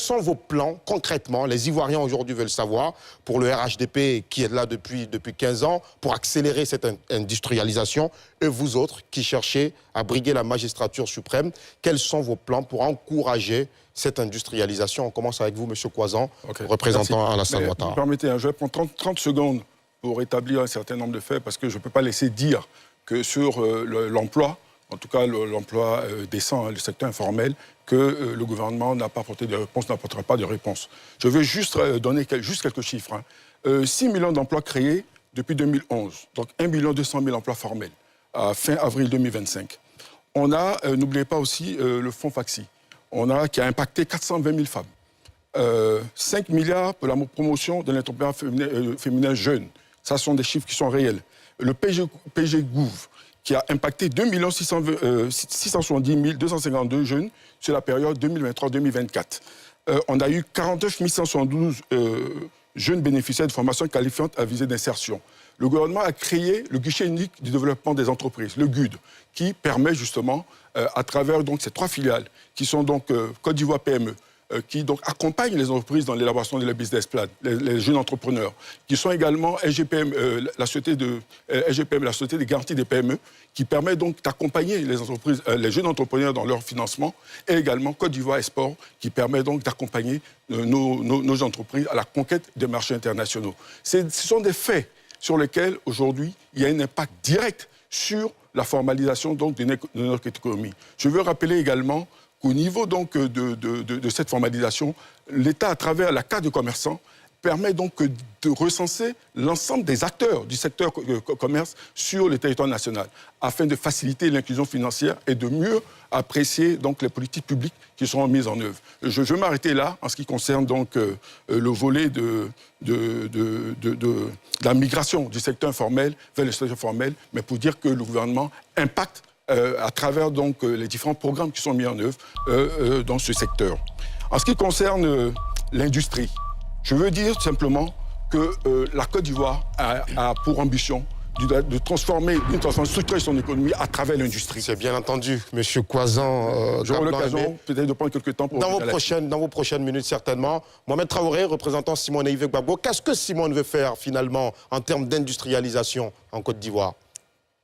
sont vos plans concrètement? Les Ivoiriens aujourd'hui veulent savoir, pour le RHDP qui est là depuis 15 ans, pour accélérer cette industrialisation, et vous autres qui cherchez à briguer la magistrature suprême, quels sont vos plans pour encourager cette industrialisation? On commence avec vous, M. Croizan, représentant Alassane Ouattara. Permettez, je vais prendre 30 secondes pour établir un certain nombre de faits, parce que je ne peux pas laisser dire que sur l'emploi, en tout cas l'emploi décent, le secteur informel, que le gouvernement n'a pas apporté de réponse, n'apportera pas de réponse. Je veux juste donner quelques chiffres. 6 millions d'emplois créés depuis 2011, donc 1 200 000 emplois formels, à fin avril 2025. On a, n'oubliez pas aussi, le fonds Faxi, qui a impacté 420 000 femmes. 5 milliards pour la promotion de l'entrepreneuriat féminin jeune. Ça sont des chiffres qui sont réels. Le PG Gouv, qui a impacté 2 670 252 jeunes sur la période 2023-2024. On a eu 49 172 jeunes bénéficiaires de formations qualifiantes à visée d'insertion. Le gouvernement a créé le guichet unique du développement des entreprises, le GUD, qui permet justement, à travers donc, ces 3 filiales, qui sont donc Côte d'Ivoire PME, qui donc accompagnent les entreprises dans l'élaboration de leur business plan, les jeunes entrepreneurs, qui sont également SGPM, la société des garanties des PME, qui permet donc d'accompagner les entreprises, les jeunes entrepreneurs dans leur financement, et également Côte d'Ivoire Export, qui permet donc d'accompagner nos entreprises à la conquête des marchés internationaux. Ce sont des faits sur lesquels aujourd'hui il y a un impact direct sur la formalisation donc de notre économie. Je veux rappeler également qu'au niveau donc de cette formalisation, l'État, à travers la carte de commerçant, permet donc de recenser l'ensemble des acteurs du secteur commerce sur le territoire national, afin de faciliter l'inclusion financière et de mieux apprécier donc les politiques publiques qui seront mises en œuvre. Je veux m'arrêter là en ce qui concerne donc le volet de la migration du secteur informel vers le secteur formel, mais pour dire que le gouvernement impacte à travers donc, les différents programmes qui sont mis en œuvre dans ce secteur. En ce qui concerne l'industrie, je veux dire simplement que la Côte d'Ivoire a pour ambition de transformer, structurer son économie à travers l'industrie. C'est bien entendu, M. Croizan. J'aurai l'occasion peut-être de prendre quelques temps pour... Dans vos prochaines minutes, certainement. Mohamed Traoré, représentant Simone Yves Gbagbo, qu'est-ce que Simone veut faire, finalement, en termes d'industrialisation en Côte d'Ivoire?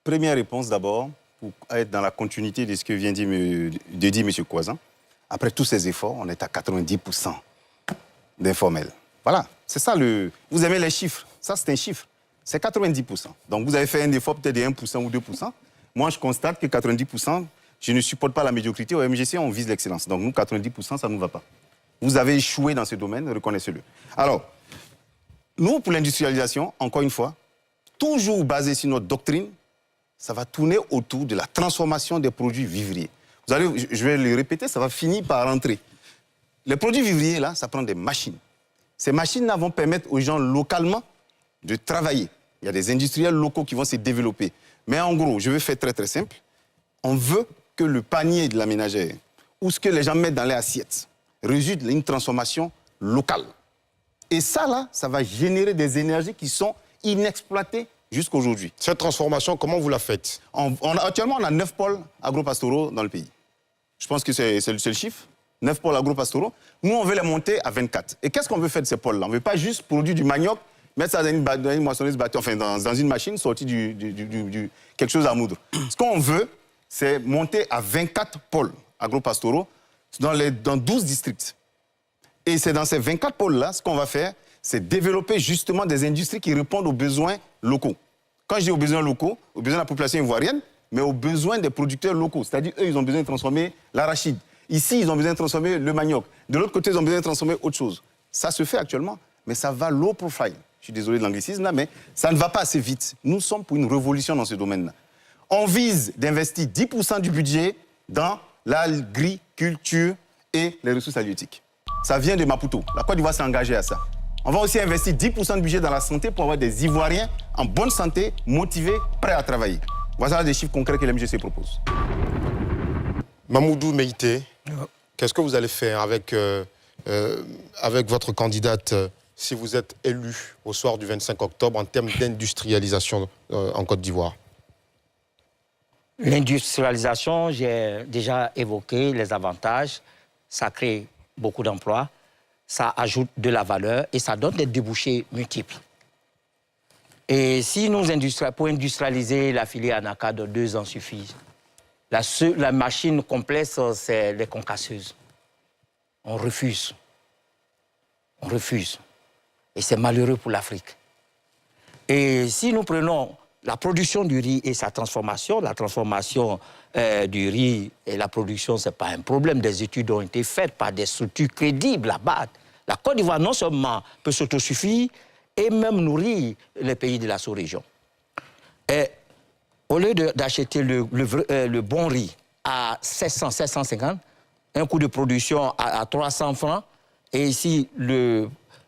Première réponse, d'abord, pour être dans la continuité de ce que vient de dire M. Croizan. Après tous ces efforts, on est à 90% d'informels. Voilà, c'est ça le... Vous aimez les chiffres, ça c'est un chiffre. C'est 90%. Donc vous avez fait un effort peut-être de 1% ou 2%. Moi, je constate que 90%, je ne supporte pas la médiocrité. Au MGC, on vise l'excellence. Donc nous, 90%, ça ne nous va pas. Vous avez échoué dans ce domaine, reconnaissez-le. Alors, nous, pour l'industrialisation, encore une fois, toujours basé sur notre doctrine, ça va tourner autour de la transformation des produits vivriers. Vous allez, je vais le répéter, ça va finir par rentrer. Les produits vivriers, là, ça prend des machines. Ces machines-là vont permettre aux gens localement de travailler. Il y a des industriels locaux qui vont se développer. Mais en gros, je vais faire très très simple. On veut que le panier de la ménagère, ou ce que les gens mettent dans les assiettes, résulte d'une transformation locale. Et ça, là, ça va générer des énergies qui sont inexploitées jusqu'à aujourd'hui. Cette transformation, comment vous la faites? Actuellement, on a 9 pôles agro-pastoraux dans le pays. Je pense que c'est le chiffre. 9 pôles agro-pastoraux. Nous, on veut les monter à 24. Et qu'est-ce qu'on veut faire de ces pôles-là? On ne veut pas juste produire du manioc, mettre ça dans une moissonneuse battue, enfin dans une machine, sortie quelque chose à moudre. Ce qu'on veut, c'est monter à 24 pôles agro-pastoraux dans 12 districts. Et c'est dans ces 24 pôles-là, ce qu'on va faire, c'est développer justement des industries qui répondent aux besoins locaux. Quand je dis aux besoins locaux, aux besoins de la population ivoirienne, mais aux besoins des producteurs locaux. C'est-à-dire, eux, ils ont besoin de transformer l'arachide. Ici, ils ont besoin de transformer le manioc. De l'autre côté, ils ont besoin de transformer autre chose. Ça se fait actuellement, mais ça va low profile. Je suis désolé de l'anglicisme là, mais ça ne va pas assez vite. Nous sommes pour une révolution dans ce domaine-là. On vise d'investir 10% du budget dans l'agriculture et les ressources halieutiques. Ça vient de Maputo. La Côte d'Ivoire s'est engagée à ça. On va aussi investir 10% du budget dans la santé pour avoir des Ivoiriens en bonne santé, motivés, prêts à travailler. Voilà des chiffres concrets que l'MGC propose. Mamoudou Meïté, qu'est-ce que vous allez faire avec votre candidate si vous êtes élu au soir du 25 octobre en termes d'industrialisation en Côte d'Ivoire? L'industrialisation, j'ai déjà évoqué les avantages. Ça crée beaucoup d'emplois. ça ajoute de la valeur et ça donne des débouchés multiples. Et si nous pour industrialiser la filière anacarde, 2 ans suffisent. La machine complexe, c'est les concasseuses. On refuse. On refuse. Et c'est malheureux pour l'Afrique. Et si nous prenons la production du riz et sa transformation, la transformation du riz et la production, ce n'est pas un problème. Des études ont été faites par des structures crédibles là-bas. La Côte d'Ivoire, non seulement peut s'autosuffire, et même nourrir les pays de la sous-région. Et au lieu d'acheter le bon riz à 700, 750, un coût de production à 300 francs, et ici,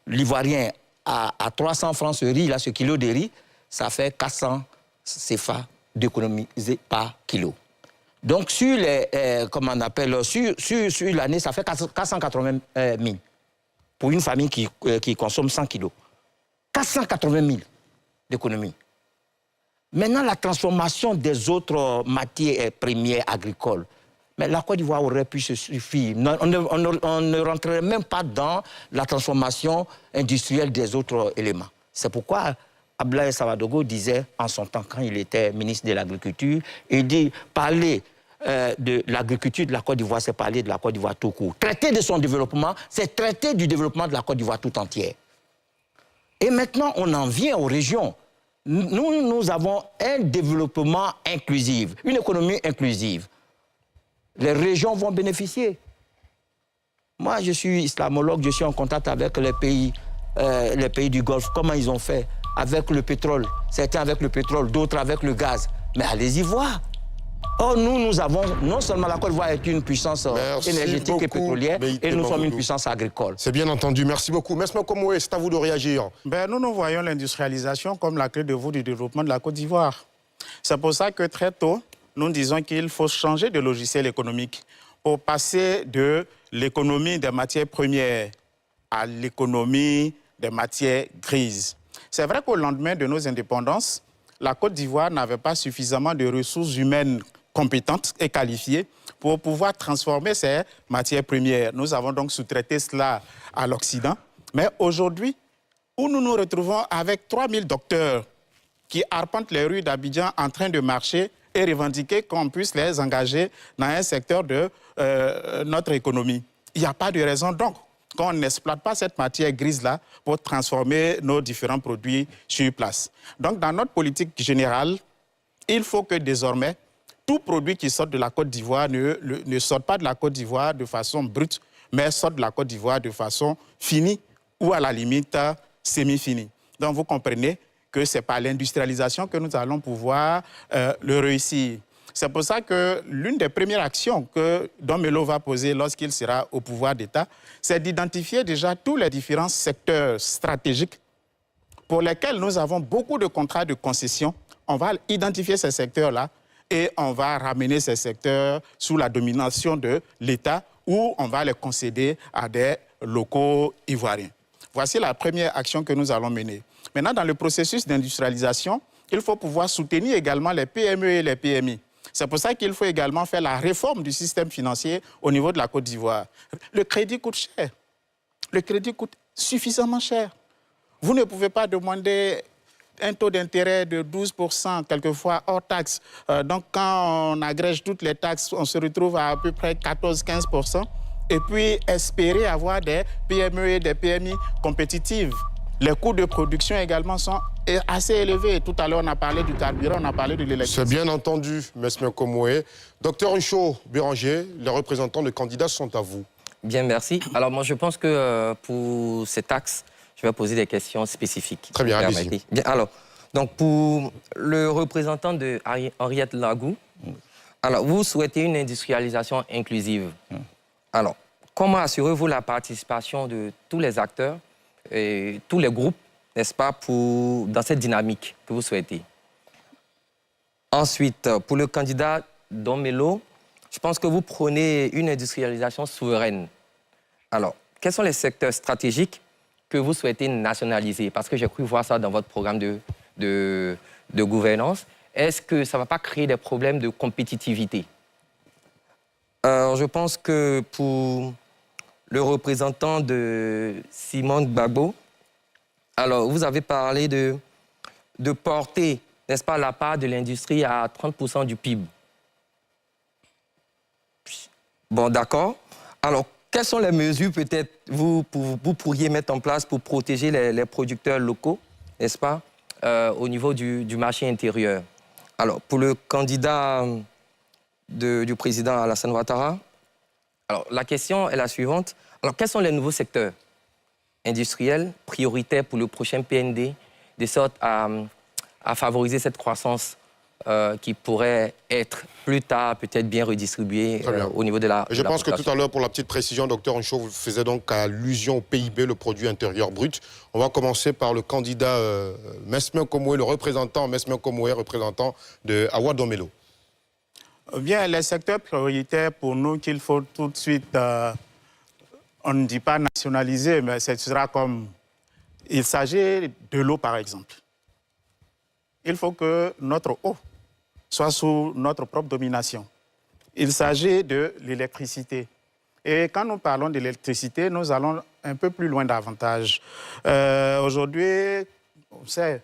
l'Ivoirien à 300 francs ce riz, là, ce kilo de riz, ça fait 400 CFA d'économiser par kilo. Donc, sur l'année, ça fait 480 000 pour une famille qui consomme 100 kilos. 480 000 d'économie. Maintenant, la transformation des autres matières premières agricoles. Mais la Côte d'Ivoire aurait pu se suffire. On ne rentrerait même pas dans la transformation industrielle des autres éléments. C'est pourquoi Abdoulaye Savadogo disait en son temps, quand il était ministre de l'Agriculture, il dit parler de l'agriculture de la Côte d'Ivoire, c'est parler de la Côte d'Ivoire tout court. Traiter de son développement, c'est traiter du développement de la Côte d'Ivoire tout entière. Et maintenant, on en vient aux régions. Nous avons un développement inclusif, une économie inclusive. Les régions vont bénéficier. Moi, je suis islamologue, je suis en contact avec les pays du Golfe. Comment ils ont fait avec le pétrole? Certains avec le pétrole, d'autres avec le gaz. Mais allez-y voir. Or, nous avons, non seulement la Côte d'Ivoire est une puissance énergétique et pétrolière, et nous sommes une puissance agricole. C'est bien entendu, merci beaucoup. Mesme Komoué, c'est à vous de réagir. Nous voyons l'industrialisation comme la clé de voûte du développement de la Côte d'Ivoire. C'est pour ça que très tôt, nous disons qu'il faut changer de logiciel économique pour passer de l'économie des matières premières à l'économie des matières grises. C'est vrai qu'au lendemain de nos indépendances, la Côte d'Ivoire n'avait pas suffisamment de ressources humaines compétentes et qualifiées pour pouvoir transformer ces matières premières. Nous avons donc sous-traité cela à l'Occident. Mais aujourd'hui, où nous nous retrouvons avec 3000 docteurs qui arpentent les rues d'Abidjan en train de marcher et revendiquer qu'on puisse les engager dans un secteur de notre économie. Il n'y a pas de raison donc qu'on n'exploite pas cette matière grise-là pour transformer nos différents produits sur place. Donc, dans notre politique générale, il faut que désormais, tout produit qui sort de la Côte d'Ivoire ne sorte pas de la Côte d'Ivoire de façon brute, mais sorte de la Côte d'Ivoire de façon finie ou à la limite semi-finie. Donc, vous comprenez que ce n'est pas l'industrialisation que nous allons pouvoir le réussir. C'est pour ça que l'une des premières actions que Don Melo va poser lorsqu'il sera au pouvoir d'État, c'est d'identifier déjà tous les différents secteurs stratégiques pour lesquels nous avons beaucoup de contrats de concession. On va identifier ces secteurs-là et on va ramener ces secteurs sous la domination de l'État ou on va les concéder à des locaux ivoiriens. Voici la première action que nous allons mener. Maintenant, dans le processus d'industrialisation, il faut pouvoir soutenir également les PME et les PMI. C'est pour ça qu'il faut également faire la réforme du système financier au niveau de la Côte d'Ivoire. Le crédit coûte cher. Le crédit coûte suffisamment cher. Vous ne pouvez pas demander un taux d'intérêt de 12%, quelquefois hors taxe. Donc, quand on agrège toutes les taxes, on se retrouve à peu près 14-15%. Et puis, espérer avoir des PME et des PMI compétitives. Les coûts de production également sont assez élevés. Tout à l'heure, on a parlé du carburant, on a parlé de l'électricité. C'est bien entendu, Mesme Komoué. Docteur Ncho Béranger, les représentants de candidats sont à vous. Bien, merci. Alors, moi, je pense que pour cet axe, je vais poser des questions spécifiques. Très bien, allez-y. Bien, alors, donc, pour le représentant de Henriette Lagou, alors, vous souhaitez une industrialisation inclusive. Alors, comment assurez-vous la participation de tous les acteurs et tous les groupes, n'est-ce pas, dans cette dynamique que vous souhaitez? Ensuite, pour le candidat Don Melo, je pense que vous prenez une industrialisation souveraine. Alors, quels sont les secteurs stratégiques que vous souhaitez nationaliser? Parce que j'ai cru voir ça dans votre programme de gouvernance. Est-ce que ça ne va pas créer des problèmes de compétitivité? Je pense que pour le représentant de Simone Gbagbo. Alors, vous avez parlé de porter, n'est-ce pas, la part de l'industrie à 30% du PIB. Bon, d'accord. Alors, quelles sont les mesures, peut-être, vous pourriez mettre en place pour protéger les producteurs locaux, n'est-ce pas, au niveau du marché intérieur? Alors, pour le candidat du président Alassane Ouattara, alors, la question est la suivante. Alors, quels sont les nouveaux secteurs industriels prioritaires pour le prochain PND, de sorte à favoriser cette croissance qui pourrait être plus tard peut-être bien redistribuée au niveau de la Je pense que population. tout à l'heure, pour la petite précision, Dr Oncho, vous faisiez donc allusion au PIB, le produit intérieur brut. On va commencer par le candidat Mesmin Komoué, le représentant Mesmin Komoué, représentant de Awa Domelo. Bien, les secteurs prioritaires pour nous qu'il faut tout de suite, on ne dit pas nationaliser, mais ce sera comme... Il s'agit de l'eau, par exemple. Il faut que notre eau soit sous notre propre domination. Il s'agit de l'électricité. Et quand nous parlons d'électricité, nous allons un peu plus loin davantage. Aujourd'hui, on sait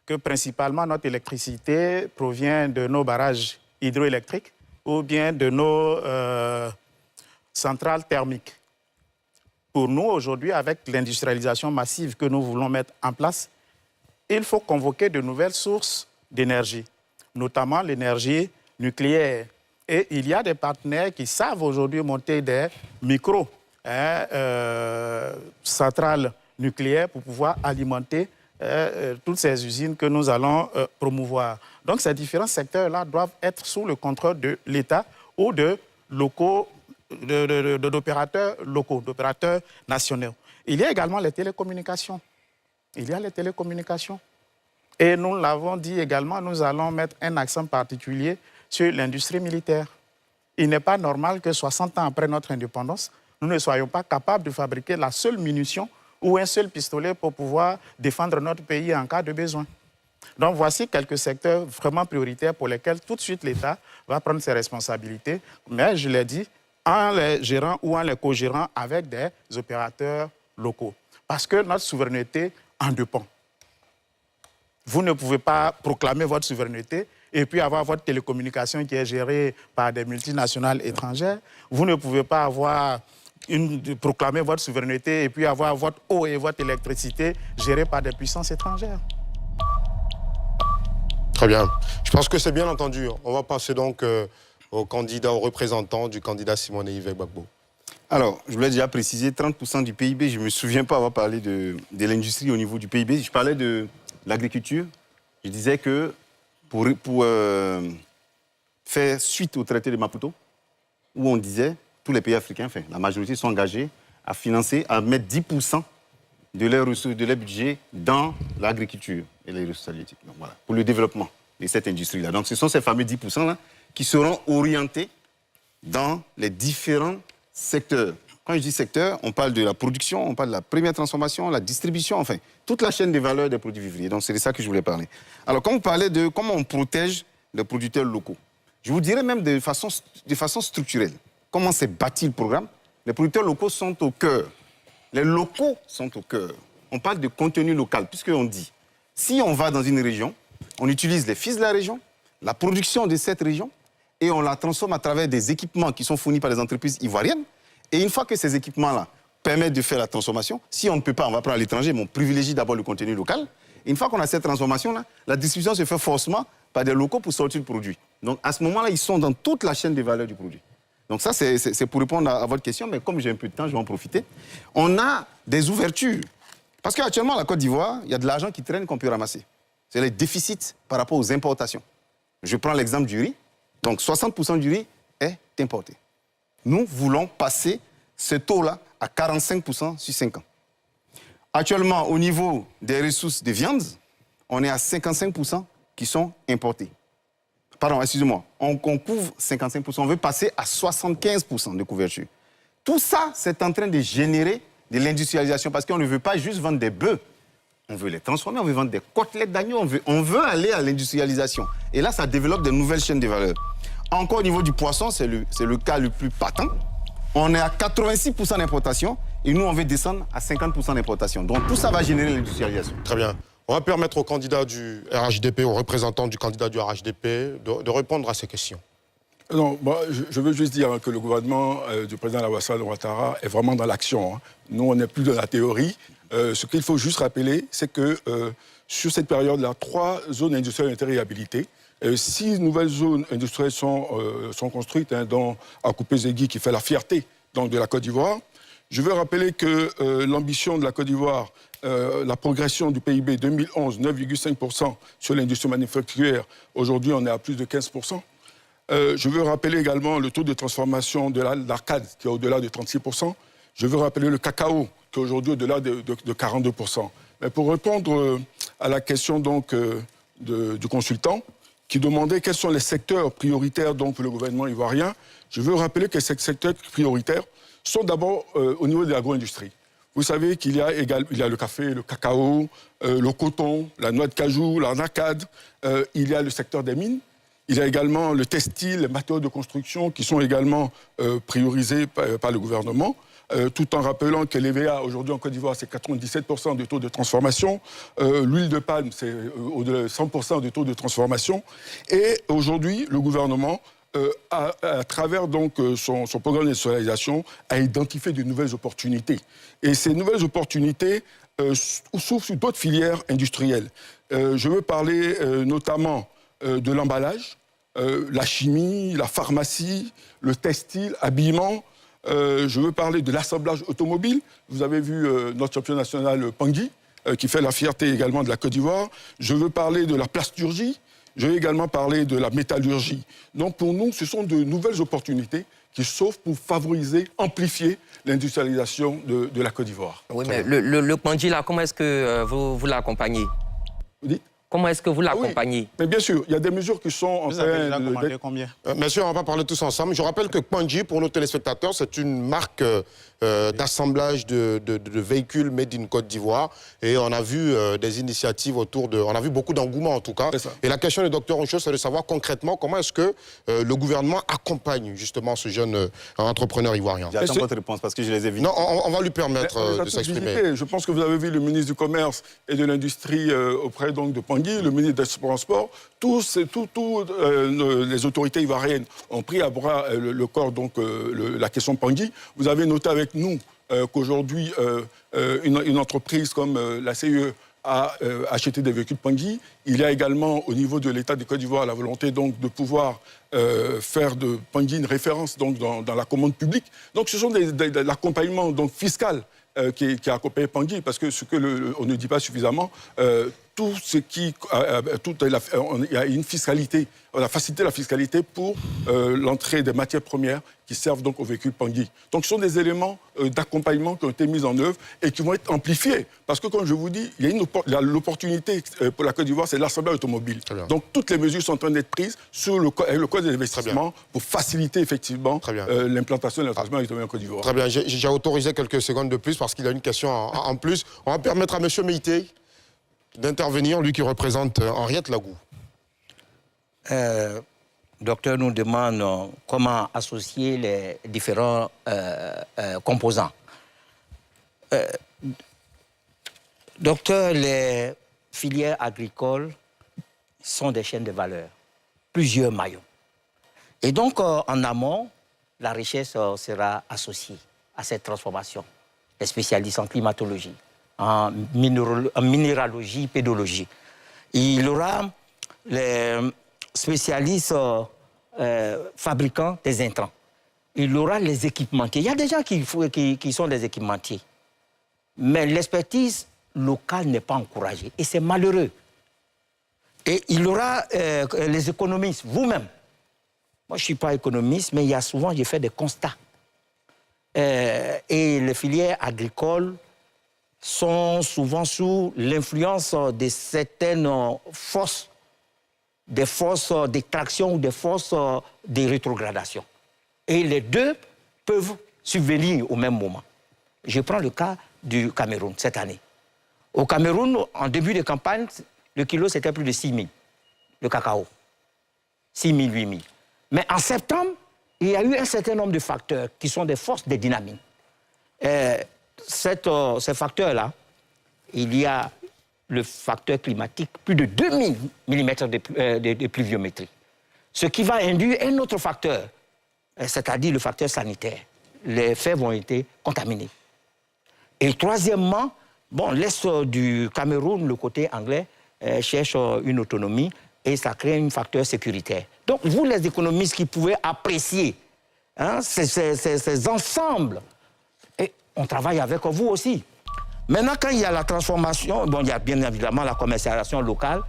que principalement notre électricité provient de nos barrages hydroélectriques ou bien de nos centrales thermiques. Pour nous, aujourd'hui, avec l'industrialisation massive que nous voulons mettre en place, il faut convoquer de nouvelles sources d'énergie, notamment l'énergie nucléaire. Et il y a des partenaires qui savent aujourd'hui monter des centrales nucléaires pour pouvoir alimenter toutes ces usines que nous allons promouvoir. Donc ces différents secteurs-là doivent être sous le contrôle de l'État ou d'opérateurs locaux, d'opérateurs nationaux. Il y a également les télécommunications. Et nous l'avons dit également, nous allons mettre un accent particulier sur l'industrie militaire. Il n'est pas normal que 60 ans après notre indépendance, nous ne soyons pas capables de fabriquer la seule munition ou un seul pistolet pour pouvoir défendre notre pays en cas de besoin. Donc voici quelques secteurs vraiment prioritaires pour lesquels tout de suite l'État va prendre ses responsabilités. Mais je l'ai dit, en les gérant ou en les co-gérant avec des opérateurs locaux. Parce que notre souveraineté en dépend. Vous ne pouvez pas proclamer votre souveraineté et puis avoir votre télécommunication qui est gérée par des multinationales étrangères. Vous ne pouvez pas proclamer votre souveraineté et puis avoir votre eau et votre électricité gérées par des puissances étrangères. Très bien. Je pense que c'est bien entendu. On va passer donc au représentant du candidat Simone Yves Gbagbo. Alors, je voulais déjà préciser, 30% du PIB, je ne me souviens pas avoir parlé de l'industrie au niveau du PIB. Je parlais de l'agriculture. Je disais que pour faire suite au traité de Maputo, où on disait, tous les pays africains, enfin, la majorité sont engagés à financer, à mettre 10% de leur budget dans l'agriculture et les ressources halieutiques. Donc voilà, pour le développement de cette industrie-là. Donc ce sont ces fameux 10%-là qui seront orientés dans les différents secteurs. Quand je dis secteur, on parle de la production, on parle de la première transformation, la distribution, enfin, toute la chaîne de valeur des produits vivriers. Donc, c'est de ça que je voulais parler. Alors, quand vous parlez de comment on protège les producteurs locaux, je vous dirais même de façon structurelle. Comment s'est bâti le programme? Les producteurs locaux sont au cœur. Les locaux sont au cœur. On parle de contenu local, puisqu'on dit, si on va dans une région, on utilise les fils de la région, la production de cette région, et on la transforme à travers des équipements qui sont fournis par des entreprises ivoiriennes. Et une fois que ces équipements-là permettent de faire la transformation, si on ne peut pas, on va prendre à l'étranger, mais on privilégie d'abord le contenu local. Et une fois qu'on a cette transformation-là, la distribution se fait forcément par des locaux pour sortir le produit. Donc à ce moment-là, ils sont dans toute la chaîne de valeur du produit. Donc ça, c'est pour répondre à votre question, mais comme j'ai un peu de temps, je vais en profiter. On a des ouvertures. Parce qu'actuellement, à la Côte d'Ivoire, il y a de l'argent qui traîne qu'on peut ramasser. C'est les déficits par rapport aux importations. Je prends l'exemple du riz. Donc 60% du riz est importé. Nous voulons passer ce taux-là à 45% sur 5 ans. Actuellement, au niveau des ressources de viande, on est à 55% qui sont importés. Pardon, excusez-moi, on couvre 55%, on veut passer à 75% de couverture. Tout ça, c'est en train de générer de l'industrialisation parce qu'on ne veut pas juste vendre des bœufs. On veut les transformer, on veut vendre des côtelettes d'agneau, on veut aller à l'industrialisation. Et là, ça développe de nouvelles chaînes de valeur. Encore au niveau du poisson, c'est le cas le plus patent. On est à 86% d'importation et nous, on veut descendre à 50% d'importation. Donc tout ça va générer l'industrialisation. Très bien. On va permettre au candidat du RHDP, au représentant du candidat du RHDP, de répondre à ces questions. Non, bon, je veux juste dire que le gouvernement du président Alassane Ouattara est vraiment dans l'action. Hein. Nous, on n'est plus dans la théorie. Ce qu'il faut juste rappeler, c'est que sur cette période-là, 3 zones industrielles ont été réhabilitées. 6 nouvelles zones industrielles sont construites, hein, dont Akupé-Zegui, qui fait la fierté donc, de la Côte d'Ivoire. Je veux rappeler que l'ambition de la Côte d'Ivoire, la progression du PIB 2011, 9,5% sur l'industrie manufacturière, aujourd'hui on est à plus de 15%. Je veux rappeler également le taux de transformation de l'arcade qui est au-delà de 36%. Je veux rappeler le cacao qui est aujourd'hui au-delà de 42%. Mais pour répondre à la question donc, du consultant qui demandait quels sont les secteurs prioritaires donc, pour le gouvernement ivoirien, je veux rappeler que ces secteurs prioritaires sont d'abord au niveau de l'agro-industrie. Vous savez qu'il y a le café, le cacao, le coton, la noix de cajou, l'arnacade, il y a le secteur des mines. Il y a également le textile, les matériaux de construction qui sont également priorisés par le gouvernement, tout en rappelant que l'EVA, aujourd'hui en Côte d'Ivoire, c'est 97% de taux de transformation. L'huile de palme, c'est au-delà de 100% de taux de transformation. Et aujourd'hui, le gouvernement, à travers donc, son programme d'industrialisation, a identifié de nouvelles opportunités. Et ces nouvelles opportunités s'ouvrent sur d'autres filières industrielles. Je veux parler notamment de l'emballage, la chimie, la pharmacie, le textile, habillement. Je veux parler de l'assemblage automobile. Vous avez vu notre champion national Pangui, qui fait la fierté également de la Côte d'Ivoire. Je veux parler de la plasturgie. Je veux également parler de la métallurgie. Donc pour nous, ce sont de nouvelles opportunités qui s'offrent pour favoriser, amplifier l'industrialisation de la Côte d'Ivoire. Oui, mais le Pangui, là, comment est-ce que vous l'accompagnez? Vous dites ? Comment est-ce que vous l'accompagnez? Oui, mais bien sûr, il y a des mesures qui sont en Vous avez déjà commandé combien? Messieurs, on va parler tous ensemble. Je rappelle que Pangui, pour nos téléspectateurs, c'est une marque d'assemblage de véhicules made in Côte d'Ivoire. Et on a vu des initiatives autour de... On a vu beaucoup d'engouement, en tout cas. Et la question du docteur Oncho, c'est de savoir concrètement comment est-ce que le gouvernement accompagne justement ce jeune entrepreneur ivoirien. J'attends votre réponse parce que je les ai vus. Non, on va lui permettre de s'exprimer. Je pense que vous avez vu le ministre du Commerce et de l'Industrie auprès donc, de Pangui, le ministre des Transports. Tous les autorités ivoiriennes ont pris à bras le corps donc, la question Pangui. Vous avez noté avec nous qu'aujourd'hui, une entreprise comme la CIE a acheté des véhicules Pangui. Il y a également, au niveau de l'État de Côte d'Ivoire, la volonté donc, de pouvoir faire de Pangui une référence donc, dans la commande publique. Donc, ce sont de l'accompagnement fiscal qui a accompagné Pangui, parce que ce que on ne dit pas suffisamment, tout ce qui... il y a une fiscalité, on a facilité la fiscalité pour l'entrée des matières premières qui servent donc aux véhicules Pangui. Donc ce sont des éléments d'accompagnement qui ont été mis en œuvre et qui vont être amplifiés. Parce que, comme je vous dis, il y a l'opportunité pour la Côte d'Ivoire, c'est l'assemblage automobile. Donc toutes les mesures sont en train d'être prises sur le code des investissements pour faciliter effectivement l'implantation de l'assemblage automobile en Côte d'Ivoire. Très bien, j'ai autorisé quelques secondes de plus parce qu'il y a une question en plus. On va permettre à M. Meïté d'intervenir, lui qui représente Henriette Lagou. Docteur nous demande comment associer les différents composants. Docteur, les filières agricoles sont des chaînes de valeur, plusieurs maillons. Et donc, en amont, la richesse sera associée à cette transformation. Les spécialistes en climatologie, en minéralogie, pédologie. Il y aura les spécialistes fabricants des intrants. Il y aura les équipementiers. Il y a des gens qui sont des équipementiers. Mais l'expertise locale n'est pas encouragée. Et c'est malheureux. Et il y aura les économistes, vous-même. Moi, je ne suis pas économiste, mais il y a souvent, j'ai fait des constats. Et les filières agricoles sont souvent sous l'influence de certaines forces, des forces d'extraction ou des forces de rétrogradation. Et les deux peuvent subvenir au même moment. Je prends le cas du Cameroun cette année. Au Cameroun, en début de campagne, le kilo, c'était plus de 6 000, le cacao. 6 000, 8 000. Mais en septembre, il y a eu un certain nombre de facteurs qui sont des forces des dynamiques. Ces facteurs-là, il y a le facteur climatique, plus de 2000 mm de pluviométrie. Ce qui va induire un autre facteur, c'est-à-dire le facteur sanitaire. Les fèves ont été contaminées. Et troisièmement, bon, l'Est du Cameroun, le côté anglais, cherche une autonomie et ça crée un facteur sécuritaire. Donc, vous, les économistes qui pouvez apprécier ces ensembles, et on travaille avec vous aussi. Maintenant, quand il y a la transformation, bon, il y a bien évidemment la commercialisation locale,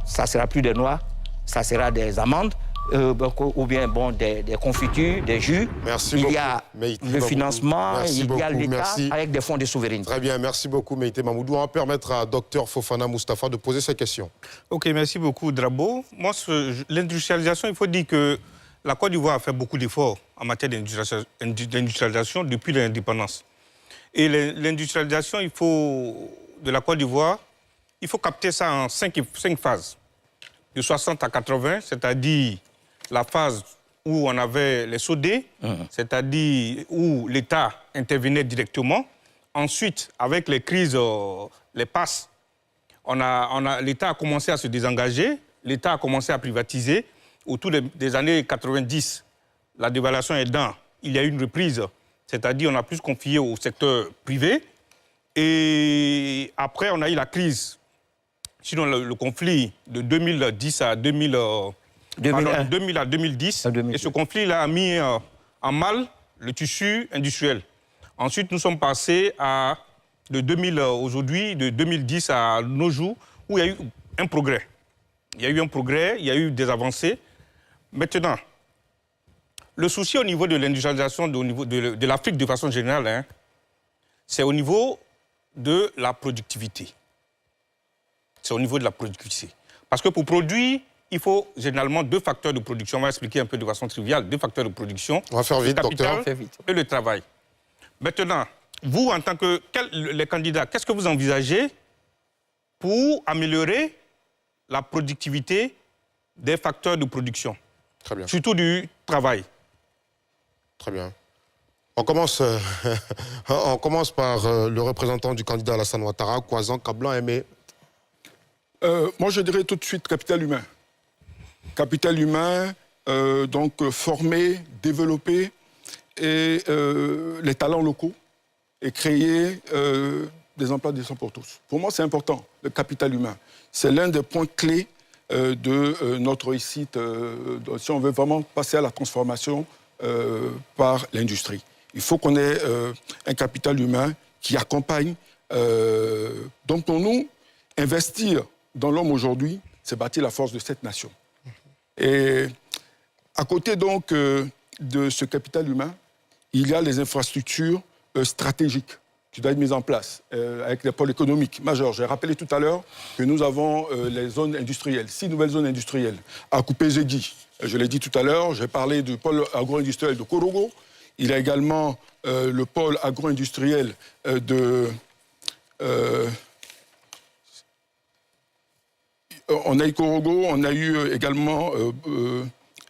ça sera plus des noix, ça sera des amandes, ou bien bon, des confitures, des jus. Merci il beaucoup. y a le financement, il y a l'État avec des fonds de souveraineté. Très bien, merci beaucoup Meïté Mamoudou. On va permettre à Dr Fofana Mustapha de poser ses questions. Ok, merci beaucoup Drabo. Moi, l'industrialisation, il faut dire que la Côte d'Ivoire a fait beaucoup d'efforts en matière d'industrialisation depuis l'indépendance. Et l'industrialisation, de la Côte d'Ivoire, il faut capter ça en 5 phases. De 60 à 80, c'est-à-dire la phase où on avait les sodés, c'est-à-dire où l'État intervenait directement. Ensuite, avec les crises, les passes, l'État a commencé à se désengager, l'État a commencé à privatiser. Autour des années 90, la dévaluation aidant, il y a eu une reprise, c'est-à-dire on a plus confié au secteur privé. Et après, on a eu la crise. Sinon, le conflit de 2010 à 2000 à 2010. Et ce conflit-là a mis en mal le tissu industriel. Ensuite, nous sommes passés de 2010 à nos jours, où il y a eu un progrès. Il y a eu un progrès, il y a eu des avancées. Maintenant, le souci au niveau de l'industrialisation, au niveau de l'Afrique de façon générale, c'est au niveau de la productivité. C'est au niveau de la productivité. Parce que pour produire, il faut généralement 2 facteurs de production. On va expliquer un peu de façon triviale. 2 facteurs de production. On va faire vite, docteur. Et le travail. Maintenant, vous, en tant que les candidats, qu'est-ce que vous envisagez pour améliorer la productivité des facteurs de production? Très bien. Surtout du travail. Très bien. On commence par le représentant du candidat Alassane Ouattara, Kwazan Kablan Aimé. Moi, je dirais tout de suite capital humain. Capital humain, donc former, développer et les talents locaux et créer des emplois décents pour tous. Pour moi, c'est important, le capital humain. C'est l'un des points clés de notre réussite, si on veut vraiment passer à la transformation par l'industrie. Il faut qu'on ait un capital humain qui accompagne. Donc pour nous, investir dans l'homme aujourd'hui, c'est bâtir la force de cette nation. Et à côté donc de ce capital humain, il y a les infrastructures stratégiques qui doivent être mises en place avec les pôles économiques majeurs. J'ai rappelé tout à l'heure que nous avons les zones industrielles, 6 nouvelles zones industrielles à Coupé-Zégui. Je l'ai dit tout à l'heure, j'ai parlé du pôle agro-industriel de Korogo. Il y a également le pôle agro-industriel on a eu Korogo, on a eu également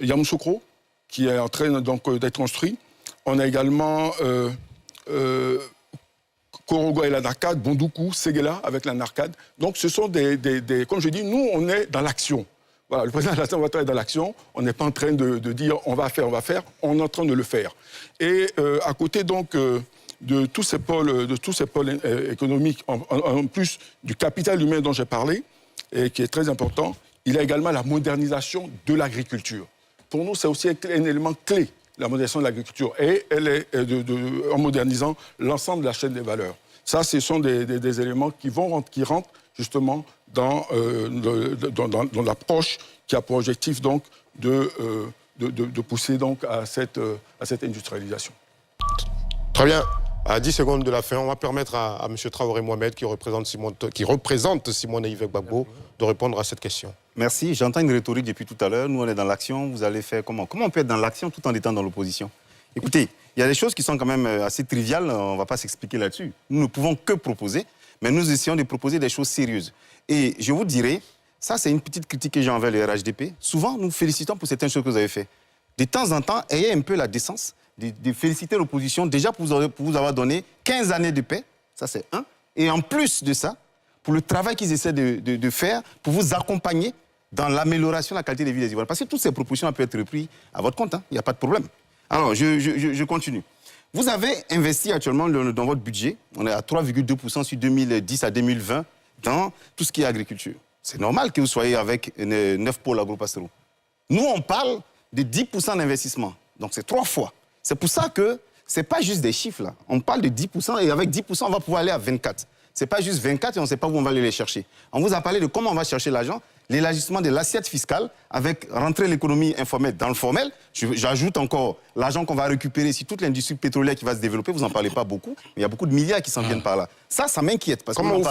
Yamoussoukro, qui est en train d'être construit. On a également Korogo et la Narcade, Bondoukou, Séguéla avec la Narcade. Donc ce sont comme je dis, nous on est dans l'action. Voilà, le président Alassane Ouattara est dans l'action. On n'est pas en train de dire on va faire, on est en train de le faire. Et à côté donc de tous ces pôles, économiques, en plus du capital humain dont j'ai parlé, et qui est très important, il y a également la modernisation de l'agriculture. Pour nous, c'est aussi un élément clé, la modernisation de l'agriculture. Et elle est en modernisant l'ensemble de la chaîne des valeurs. Ça, ce sont des éléments qui rentrent justement dans l'approche qui a pour objectif donc de pousser donc à cette industrialisation. Très bien. À 10 secondes de la fin, on va permettre à M. Traoré Mohamed, qui représente Simone et Yves Gbagbo, de répondre à cette question. Merci. J'entends une rhétorique depuis tout à l'heure. Nous, on est dans l'action. Vous allez faire comment? Comment on peut être dans l'action tout en étant dans l'opposition? Écoutez, il y a des choses qui sont quand même assez triviales. On ne va pas s'expliquer là-dessus. Nous ne pouvons que proposer, mais nous essayons de proposer des choses sérieuses. Et je vous dirais, ça, c'est une petite critique que j'ai envers le RHDP. Souvent, nous félicitons pour certaines choses que vous avez faites. de temps en temps, ayez un peu la décence de féliciter l'opposition déjà pour vous avoir donné 15 années de paix, ça c'est un, et en plus de ça, pour le travail qu'ils essaient de faire, pour vous accompagner dans l'amélioration de la qualité de vie des Ivoiriens. Parce que toutes ces propositions peuvent être reprises à votre compte, il n'y a pas de problème. Alors, je continue. Vous avez investi actuellement dans votre budget, on est à 3,2% sur 2010 à 2020, dans tout ce qui est agriculture. C'est normal que vous soyez avec 9 pôles agro-pastoraux. Nous, on parle de 10% d'investissement. Donc, c'est 3 fois. C'est pour ça que ce n'est pas juste des chiffres, là. On parle de 10% et avec 10%, on va pouvoir aller à 24%. Ce n'est pas juste 24 et on ne sait pas où on va aller les chercher. On vous a parlé de comment on va chercher l'argent, l'élargissement de l'assiette fiscale avec rentrer l'économie informelle dans le formel. J'ajoute encore l'argent qu'on va récupérer si toute l'industrie pétrolière qui va se développer, vous n'en parlez pas beaucoup, mais il y a beaucoup de milliards qui s'en viennent par là. Ça m'inquiète. Comment vous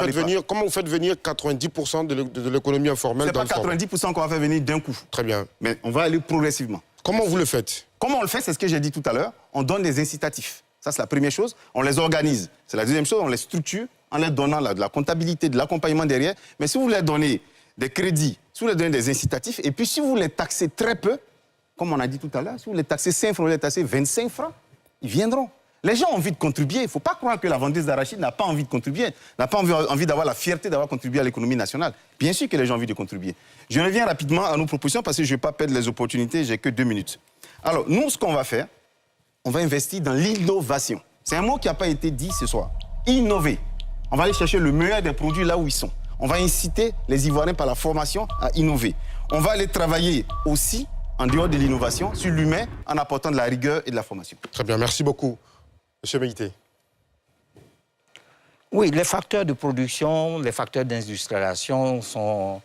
faites venir 90% de l'économie informelle dans le formel? C'est pas 90% qu'on va faire venir d'un coup. Très bien. Mais on va aller progressivement. Comment vous le faites? Comment on le fait, c'est ce que j'ai dit tout à l'heure. On donne des incitatifs. Ça, c'est la première chose. On les organise. C'est la deuxième chose, on les structure en leur donnant de la comptabilité, de l'accompagnement derrière. Mais si vous leur donnez des crédits, si vous leur donnez des incitatifs, et puis si vous les taxez très peu, comme on a dit tout à l'heure, si vous les taxez 5 francs, vous les taxez 25 francs, ils viendront. Les gens ont envie de contribuer. Il ne faut pas croire que la vendeuse d'arachide n'a pas envie de contribuer, n'a pas envie d'avoir la fierté d'avoir contribué à l'économie nationale. Bien sûr que les gens ont envie de contribuer. Je reviens rapidement à nos propositions parce que je ne vais pas perdre les opportunités, j'ai que 2 minutes. Alors, nous, ce qu'on va faire, on va investir dans l'innovation. C'est un mot qui n'a pas été dit ce soir. Innover. On va aller chercher le meilleur des produits là où ils sont. On va inciter les Ivoiriens par la formation à innover. On va aller travailler aussi, en dehors de l'innovation, sur l'humain, en apportant de la rigueur et de la formation. Très bien, merci beaucoup. Monsieur Meïté. Oui, les facteurs de production, les facteurs d'industrialisation sont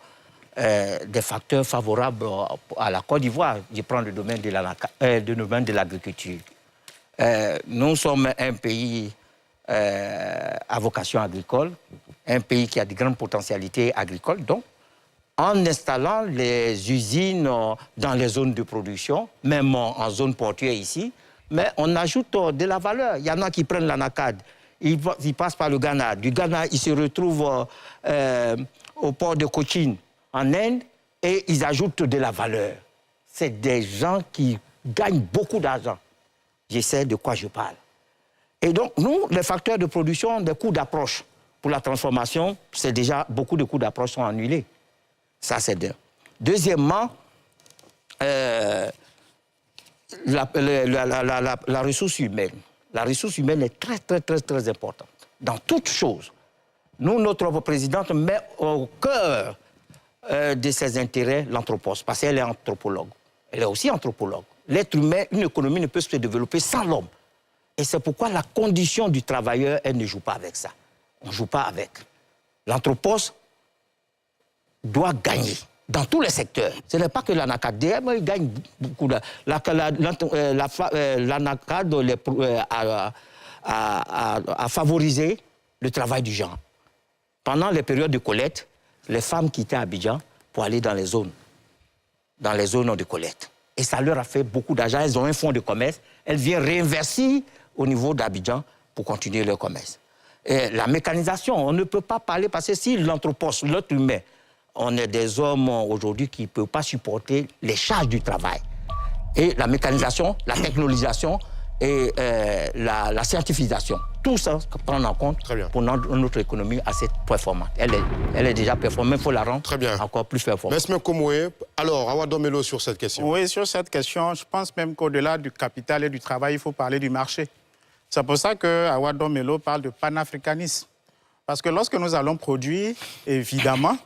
des facteurs favorables à la Côte d'Ivoire. Je prends le domaine de l'agriculture. Nous sommes un pays à vocation agricole, un pays qui a de grandes potentialités agricoles. Donc, en installant les usines dans les zones de production, même en zone portuaire ici, mais on ajoute de la valeur. Il y en a qui prennent l'anacade, ils passent par le Ghana. Du Ghana, ils se retrouvent au port de Cochin, en Inde, et ils ajoutent de la valeur. C'est des gens qui gagnent beaucoup d'argent. Je sais de quoi je parle. Et donc, nous, les facteurs de production, des coûts d'approche pour la transformation, c'est déjà beaucoup de coûts d'approche sont annulés. Ça, c'est deux. Deuxièmement, la ressource humaine. La ressource humaine est très, très, très, très importante. Dans toute chose. Nous, notre présidente met au cœur de ses intérêts l'anthropos, parce qu'elle est anthropologue. Elle est aussi anthropologue. L'être humain, une économie ne peut se développer sans l'homme. Et c'est pourquoi la condition du travailleur, elle ne joue pas avec ça. On ne joue pas avec. L'anthropos doit gagner dans tous les secteurs. Ce n'est pas que l'anacade. Il gagne beaucoup. L'anacade a favorisé le travail du genre. Pendant les périodes de collecte, les femmes quittaient Abidjan pour aller dans les zones de collecte. Et ça leur a fait beaucoup d'argent. Elles ont un fonds de commerce. Elles viennent réinvestir au niveau d'Abidjan pour continuer leur commerce. Et la mécanisation, on ne peut pas parler parce que si l'anthropos, l'être humain, on est des hommes aujourd'hui qui ne peuvent pas supporter les charges du travail. Et la mécanisation, la technologisation et la scientifisation, tout ça prend en compte pour notre économie assez performante. Elle est déjà performante, il faut la rendre encore plus performante. Mesme Komoué, alors, Awa Domelo sur cette question. Oui, sur cette question, je pense même qu'au-delà du capital et du travail, il faut parler du marché. C'est pour ça que Awa Domelo parle de panafricanisme. Parce que lorsque nous allons produire, évidemment,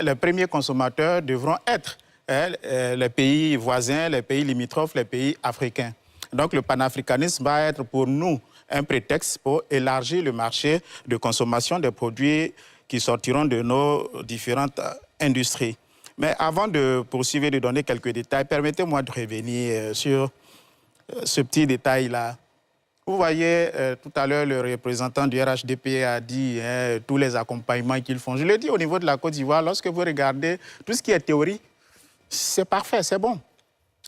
les premiers consommateurs devront être les pays voisins, les pays limitrophes, les pays africains. Donc le panafricanisme va être pour nous un prétexte pour élargir le marché de consommation des produits qui sortiront de nos différentes industries. Mais avant de poursuivre et de donner quelques détails, permettez-moi de revenir sur ce petit détail-là. Vous voyez, tout à l'heure, le représentant du RHDP a dit tous les accompagnements qu'ils font. Je l'ai dit au niveau de la Côte d'Ivoire, lorsque vous regardez tout ce qui est théorie, c'est parfait, c'est bon.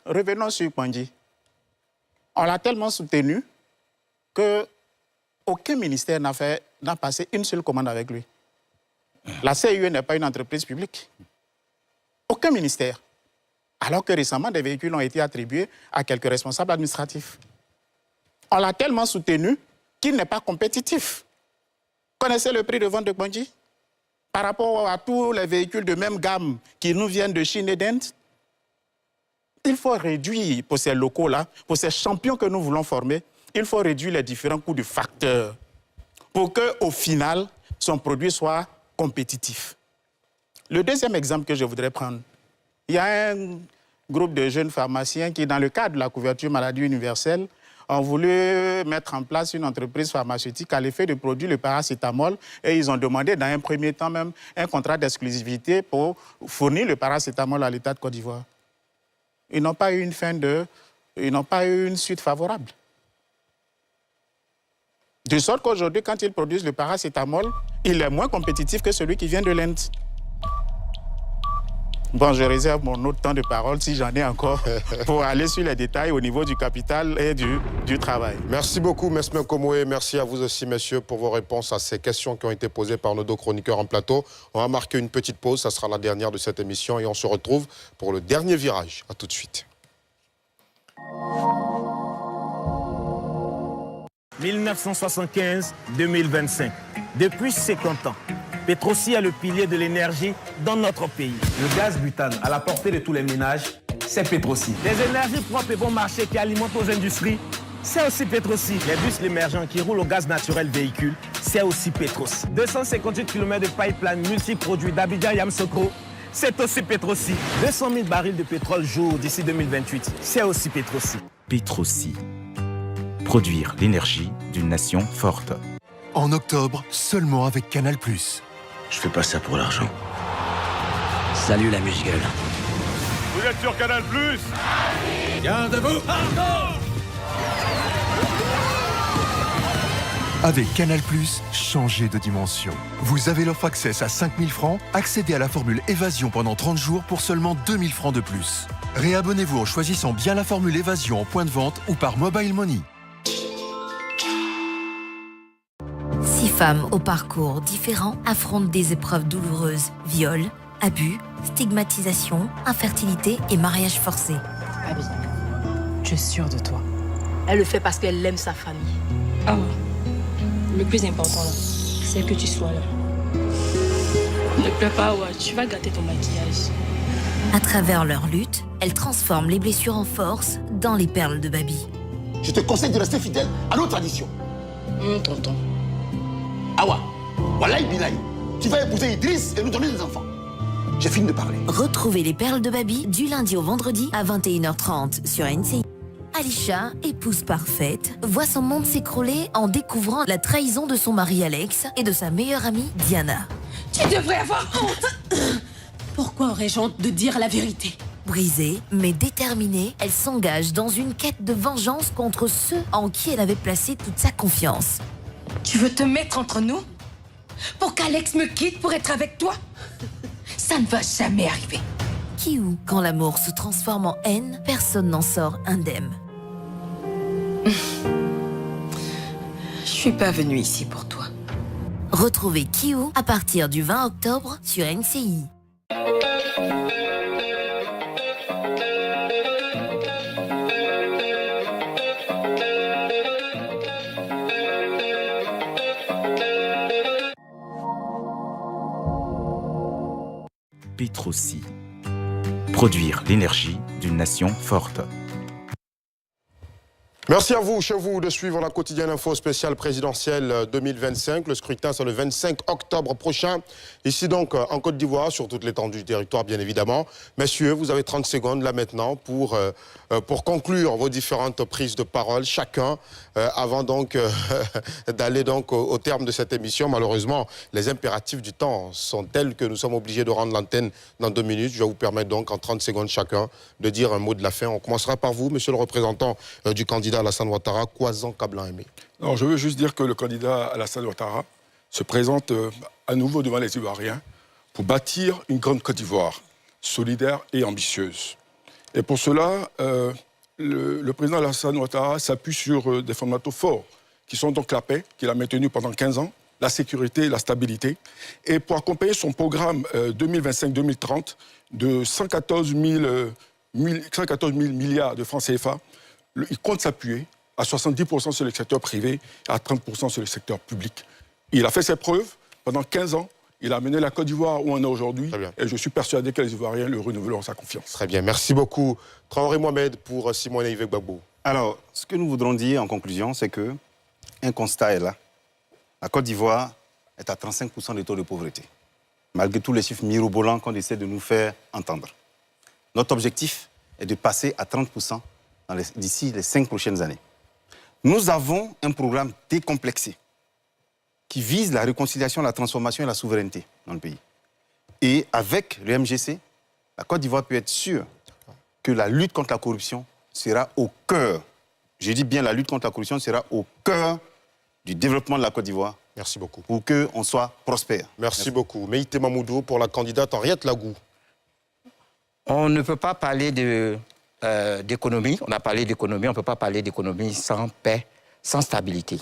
Revenons sur Pandji. On l'a tellement soutenu qu'aucun ministère n'a passé une seule commande avec lui. La CIE n'est pas une entreprise publique. Aucun ministère. alors que récemment, des véhicules ont été attribués à quelques responsables administratifs. On l'a tellement soutenu qu'il n'est pas compétitif. Connaissez le prix de vente de Bandji par rapport à tous les véhicules de même gamme qui nous viennent de Chine et d'Inde? Il faut réduire pour ces locaux-là, pour ces champions que nous voulons former, il faut réduire les différents coûts du facteur pour qu'au final, son produit soit compétitif. Le deuxième exemple que je voudrais prendre, il y a un groupe de jeunes pharmaciens qui, dans le cadre de la couverture maladie universelle, ont voulu mettre en place une entreprise pharmaceutique à l'effet de produire le paracétamol et ils ont demandé dans un premier temps même un contrat d'exclusivité pour fournir le paracétamol à l'État de Côte d'Ivoire. Ils n'ont pas eu ils n'ont pas eu une suite favorable. De sorte qu'aujourd'hui, quand ils produisent le paracétamol, il est moins compétitif que celui qui vient de l'Inde. Bon, je réserve mon autre temps de parole, si j'en ai encore, pour aller sur les détails au niveau du capital et du travail. Merci beaucoup, M. Komoé. Merci à vous aussi, messieurs, pour vos réponses à ces questions qui ont été posées par nos deux chroniqueurs en plateau. On va marquer une petite pause, ça sera la dernière de cette émission, et on se retrouve pour le dernier virage. À tout de suite. 1975-2025. Depuis 50 ans, Petroci est le pilier de l'énergie dans notre pays. Le gaz butane à la portée de tous les ménages, c'est Petroci. Les énergies propres et bon marché qui alimentent nos industries, c'est aussi Petroci. Les bus émergents qui roulent au gaz naturel véhicule, c'est aussi Petroci. 258 km de pipeline multi-produits d'Abidjan à Yamoussoukro, c'est aussi Petroci. 200 000 barils de pétrole jour d'ici 2028, c'est aussi Petroci. Petroci. Produire l'énergie d'une nation forte. En octobre, seulement avec Canal+. Je fais pas ça pour l'argent. Salut la musique. Vous êtes sur Canal+. Gardez-vous. Avec Canal+, changez de dimension. Vous avez l'offre Access à 5 000 francs, accédez à la formule Évasion pendant 30 jours pour seulement 2 000 francs de plus. Réabonnez-vous en choisissant bien la formule Évasion en point de vente ou par Mobile Money. 6 femmes au parcours différent affrontent des épreuves douloureuses, viol, abus, stigmatisation, infertilité et mariage forcé. Abby, je suis sûre de toi. Elle le fait parce qu'elle aime sa famille. Ah, le plus important, c'est que tu sois là. Ne pleure pas, Awa, tu vas gâter ton maquillage. À travers leur lutte, elles transforment les blessures en force dans les perles de Babi. Je te conseille de rester fidèle à nos traditions. Tonton. Awa, Wallahi Bilahi, tu vas épouser Idriss et nous donner des enfants. J'ai fini de parler. Retrouvez les perles de Babi du lundi au vendredi à 21h30 sur NCI. Alisha, épouse parfaite, voit son monde s'écrouler en découvrant la trahison de son mari Alex et de sa meilleure amie Diana. Tu devrais avoir honte. Pourquoi aurais-je honte de dire la vérité? Brisée, mais déterminée, elle s'engage dans une quête de vengeance contre ceux en qui elle avait placé toute sa confiance. Tu veux te mettre entre nous? Pour qu'Alex me quitte pour être avec toi? Ça ne va jamais arriver. Kiou, quand l'amour se transforme en haine, personne n'en sort indemne. Je suis pas venue ici pour toi. Retrouvez Kiou à partir du 20 octobre sur NCI. Petroci. Produire l'énergie d'une nation forte. Merci à vous, chez vous, de suivre la quotidienne info spéciale présidentielle 2025. Le scrutin, c'est le 25 octobre prochain. Ici donc, en Côte d'Ivoire, sur toute l'étendue du territoire, bien évidemment. Messieurs, vous avez 30 secondes là maintenant pour conclure vos différentes prises de parole, chacun, avant donc d'aller donc au terme de cette émission. Malheureusement, les impératifs du temps sont tels que nous sommes obligés de rendre l'antenne dans 2 minutes. Je vais vous permettre donc, en 30 secondes chacun, de dire un mot de la fin. On commencera par vous, monsieur le représentant du candidat Alassane Ouattara, Kwazan Kablan-Aimé. Alors, je veux juste dire que le candidat Alassane Ouattara se présente à nouveau devant les Ivoiriens pour bâtir une grande Côte d'Ivoire, solidaire et ambitieuse. Et pour cela, le président Alassane Ouattara s'appuie sur des fondamentaux forts, qui sont donc la paix, qu'il a maintenue pendant 15 ans, la sécurité et la stabilité. Et pour accompagner son programme 2025-2030 de 114 000 114 000 milliards de francs CFA, il compte s'appuyer à 70% sur le secteur privé et à 30% sur le secteur public. Il a fait ses preuves pendant 15 ans. Il a amené la Côte d'Ivoire où on est aujourd'hui. Et je suis persuadé que les Ivoiriens le renouveleront sa confiance. Très bien. Merci beaucoup. Traoré Mohamed pour Simone Yves Gbagbo. Alors, ce que nous voudrons dire en conclusion, c'est qu'un constat est là. La Côte d'Ivoire est à 35% de taux de pauvreté, malgré tous les chiffres mirobolants qu'on essaie de nous faire entendre. Notre objectif est de passer à 30% d'ici les 5 prochaines années. Nous avons un programme décomplexé qui vise la réconciliation, la transformation et la souveraineté dans le pays. Et avec le MGC, la Côte d'Ivoire peut être sûre que la lutte contre la corruption sera au cœur, je dis bien la lutte contre la corruption sera au cœur du développement de la Côte d'Ivoire. Merci beaucoup. Pour qu'on soit prospère. Merci beaucoup. Meïté Mamoudou pour la candidate Henriette Lagou. On ne peut pas parler d'économie, on a parlé d'économie, on ne peut pas parler d'économie sans paix, sans stabilité.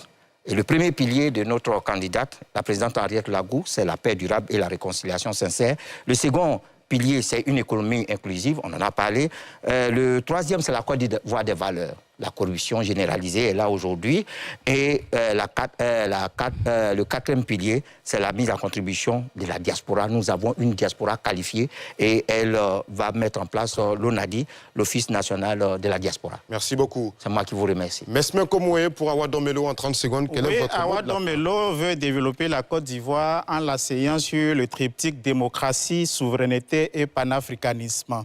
Et le premier pilier de notre candidate, la présidente Henriette Lagou, c'est la paix durable et la réconciliation sincère. Le second pilier, c'est une économie inclusive, on en a parlé. Le troisième, c'est la Côte d'Ivoire des valeurs. La corruption généralisée est là aujourd'hui. Et le quatrième pilier, c'est la mise en contribution de la diaspora. Nous avons une diaspora qualifiée et elle va mettre en place l'ONADI, l'Office national de la diaspora. Merci beaucoup. C'est moi qui vous remercie. Mesmin Komoué pour Awa Domelo en 30 secondes. Quel est votre Awa Domelo veut développer la Côte d'Ivoire en l'asseyant sur le triptyque démocratie, souveraineté et panafricanisme.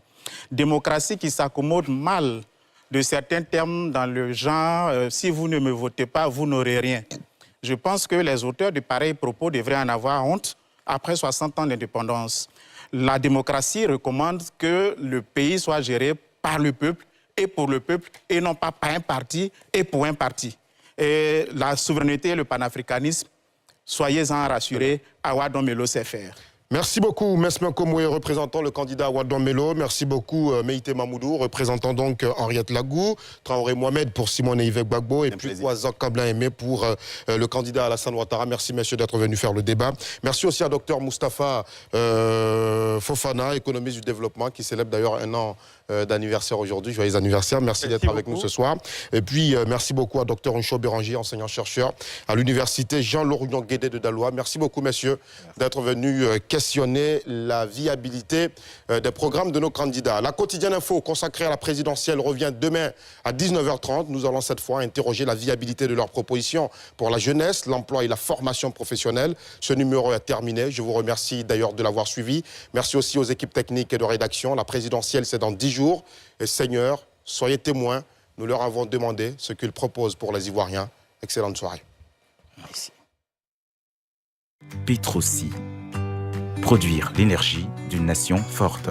Démocratie qui s'accommode mal de certains termes dans le genre « si vous ne me votez pas, vous n'aurez rien ». Je pense que les auteurs de pareils propos devraient en avoir honte après 60 ans d'indépendance. La démocratie recommande que le pays soit géré par le peuple et pour le peuple et non pas par un parti et pour un parti. Et la souveraineté et le panafricanisme, soyez-en rassurés, Awa Domelo sait faire. Merci beaucoup, Mesmin Komoué, représentant le candidat Awa Domelo. Merci beaucoup, Meïté Mamoudou, représentant donc Henriette Lagou. Traoré Mohamed pour Simone Yves Gbagbo. Et puis Ouazak Kablin Aimé pour le candidat Alassane Ouattara. Merci, messieurs, d'être venus faire le débat. Merci aussi à Dr Moustapha Fofana, économiste du développement, qui célèbre d'ailleurs un an d'anniversaire aujourd'hui. Joyeux anniversaire. Merci d'être avec nous ce soir. Et puis, merci beaucoup à Dr Uncho Béranger, enseignant-chercheur à l'université Jean-Laurent Guédé de Daloa. Merci beaucoup, messieurs, d'être venus questionner la viabilité des programmes de nos candidats. La quotidienne info consacrée à la présidentielle revient demain à 19h30. Nous allons cette fois interroger la viabilité de leurs propositions pour la jeunesse, l'emploi et la formation professionnelle. Ce numéro est terminé. Je vous remercie d'ailleurs de l'avoir suivi. Merci aussi aux équipes techniques et de rédaction. La présidentielle, c'est dans 10 jours. Et Seigneur, soyez témoins. Nous leur avons demandé ce qu'ils proposent pour les Ivoiriens. Excellente soirée. Merci. Petrosi. Produire l'énergie d'une nation forte.